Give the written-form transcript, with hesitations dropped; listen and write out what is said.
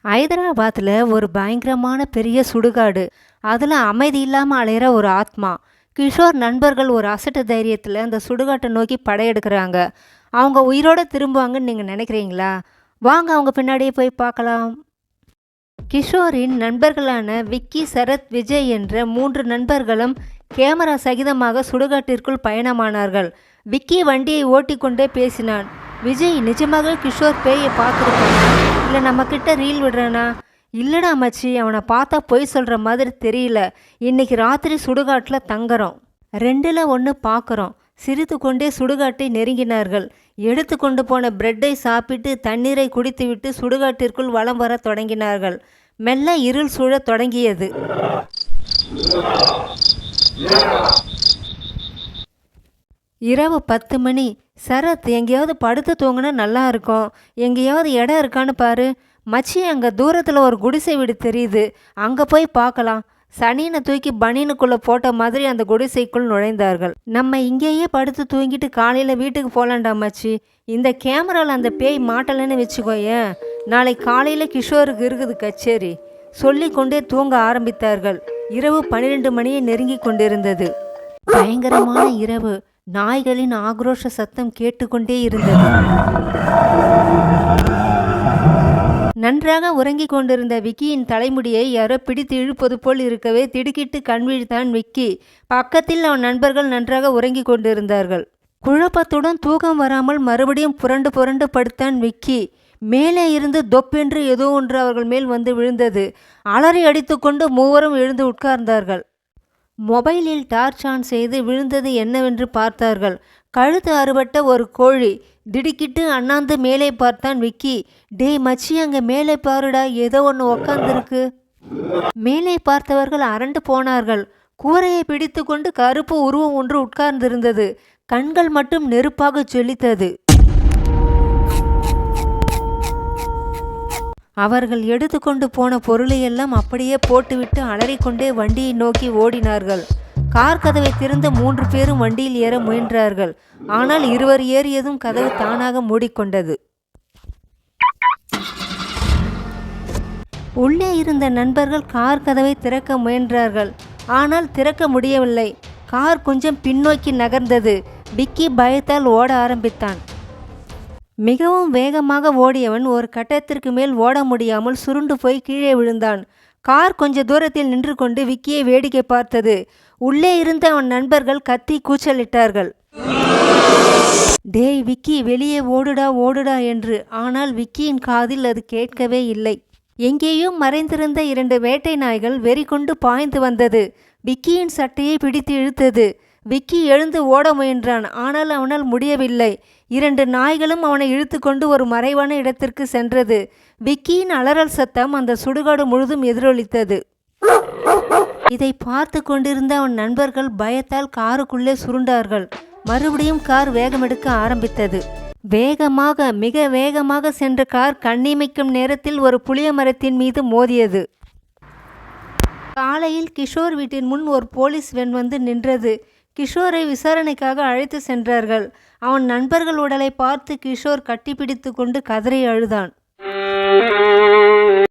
ஹைதராபாத்தில் ஒரு பயங்கரமான பெரிய சுடுகாடு. அதில் அமைதி இல்லாமல் அலையிற ஒரு ஆத்மா. கிஷோர் நண்பர்கள் ஒரு அசட்டு தைரியத்தில் அந்த சுடுகாட்டை நோக்கி படையெடுக்கிறாங்க. அவங்க உயிரோடு திரும்புவாங்கன்னு நீங்கள் நினைக்கிறீங்களா? வாங்க அவங்க பின்னாடியே போய் பார்க்கலாம். கிஷோரின் நண்பர்களான விக்கி, சரத், விஜய் என்ற 3 நண்பர்களும் கேமரா சகிதமாக சுடுகாட்டிற்குள் பயணமானார்கள். விக்கி வண்டியை ஓட்டிக்கொண்டே பேசினான். விஜய், நிஜமாக கிஷோர் பேயை பார்த்துருக்கானா இல்லை நம்மக்கிட்ட ரீல் விடுறானா? இல்லடா மச்சி, அவனை பார்த்தா பொய் சொல்கிற மாதிரி தெரியல. இன்னைக்கு ராத்திரி சுடுகாட்டில் தங்குறோம். 2ல் 1 பார்க்குறோம். சிரித்து கொண்டே சுடுகாட்டை நெருங்கினார்கள். எடுத்து கொண்டு போன பிரெட்டை சாப்பிட்டு தண்ணீரை குடித்துவிட்டு சுடுகாட்டிற்குள் வலம் வர தொடங்கினார்கள். மெல்ல இருள் சூழத் தொடங்கியது. இரவு 10 மணி. சரத், எங்கேயாவது படுத்து தூங்கினா நல்லா இருக்கும். எங்கேயாவது இடம் இருக்கான்னு பாரு. மச்சி, அங்கே தூரத்தில் ஒரு குடிசை வீடு தெரியுது. அங்கே போய் பார்க்கலாம். சனியனை தூக்கி பனியனுக்குள்ளே போட்ட மாதிரி அந்த குடிசைக்குள் நுழைந்தார்கள். நம்ம இங்கேயே படுத்து தூங்கிட்டு காலையில் வீட்டுக்கு போகலாண்டா மச்சி. இந்த கேமராவில் அந்த பேய் மாட்டலைன்னு வச்சுக்கோயேன். நாளை காலையில் கிஷோருக்கு இருக்குது கச்சேரி. சொல்லி கொண்டே தூங்க ஆரம்பித்தார்கள். இரவு 12 மணியை நெருங்கி கொண்டிருந்தது. பயங்கரமான இரவு. நாய்களின் ஆக்ரோஷ சத்தம் கேட்டுக்கொண்டே இருந்தது. நன்றாக உறங்கிக் கொண்டிருந்த விக்கியின் தலைமுடியை யாரோ பிடித்து இழுப்பது போல் இருக்கவே திடுக்கிட்டு கண்விழித்தான் விக்கி. பக்கத்தில் அவன் நண்பர்கள் நன்றாக உறங்கிக் கொண்டிருந்தார்கள். குழப்பத்துடன் தூக்கம் வராமல் மறுபடியும் புரண்டு புரண்டு படுத்தான் விக்கி. மேலே இருந்து தொப்பென்று ஏதோ ஒன்று அவர்கள் மேல் வந்து விழுந்தது. அலறி அடித்துக்கொண்டு மூவரும் எழுந்து உட்கார்ந்தார்கள். மொபைலில் டார்ச் ஆன் செய்து விழுந்தது என்னவென்று பார்த்தார்கள். கழுத்து அறுபட்ட ஒரு கோழி. திடுக்கிட்டு அண்ணாந்து மேலே பார்த்தான் விக்கி. டேய் மச்சி, அங்கே மேலே பாருடா, ஏதோ ஒன்று உக்காந்துருக்கு. மேலே பார்த்தவர்கள் அரண்டு போனார்கள். கூரையை பிடித்து கொண்டு கருப்பு உருவம் ஒன்று உட்கார்ந்திருந்தது. கண்கள் மட்டும் நெருப்பாக ஜொலித்தது. அவர்கள் எடுத்துக்கொண்டு போன பொருளையெல்லாம் அப்படியே போட்டுவிட்டு அலறிக்கொண்டே வண்டியை நோக்கி ஓடினார்கள். கார் கதவை திறந்த 3 பேரும் வண்டியில் ஏற முயன்றார்கள். ஆனால் இருவர் ஏறியதும் கதவு தானாக மூடிக்கொண்டது. உள்ளே இருந்த நண்பர்கள் கார் கதவை திறக்க முயன்றார்கள். ஆனால் திறக்க முடியவில்லை. கார் கொஞ்சம் பின்னோக்கி நகர்ந்தது. விக்கி பயத்தால் ஓட ஆரம்பித்தான். மிகவும் வேகமாக ஓடியவன் ஒரு கட்டத்திற்கு மேல் ஓட முடியாமல் சுருண்டு போய் கீழே விழுந்தான். கார் கொஞ்ச தூரத்தில் நின்று கொண்டு விக்கியை வேடிக்கை பார்த்தது. உள்ளே இருந்த அவன் நண்பர்கள் கத்தி கூச்சலிட்டார்கள். டேய் விக்கி, வெளியே ஓடுடா ஓடுடா என்று. ஆனால் விக்கியின் காதில் அது கேட்கவே இல்லை. எங்கேயோ மறைந்திருந்த 2 வேட்டை நாய்கள் வெறி கொண்டு பாய்ந்து வந்தது. விக்கியின் சட்டையை பிடித்து இழுத்தது. விக்கி எழுந்து ஓட முயன்றான். ஆனால் அவனால் முடியவில்லை. 2 நாய்களும் அவனை இழுத்து கொண்டு ஒரு மறைவான இடத்திற்கு சென்றது. விக்கியின் அலறல் சத்தம் அந்த சுடுகாடு முழுதும் எதிரொலித்தது. இதை பார்த்து கொண்டிருந்த அவன் நண்பர்கள் பயத்தால் காருக்குள்ளே சுருண்டார்கள். மறுபடியும் கார் வேகமெடுக்க ஆரம்பித்தது. வேகமாக, மிக வேகமாக சென்ற கார் கண்ணிமைக்கும் நேரத்தில் ஒரு புளிய மரத்தின் மீது மோதியது. காலையில் கிஷோர் வீட்டின் முன் ஒரு போலீஸ் வேன் வந்து நின்றது. கிஷோரை விசாரணைக்காக அழைத்து சென்றார்கள். அவன் நண்பர்கள் உடலை பார்த்து கிஷோர் கட்டிப்பிடித்து கொண்டு கதறி அழுதான்.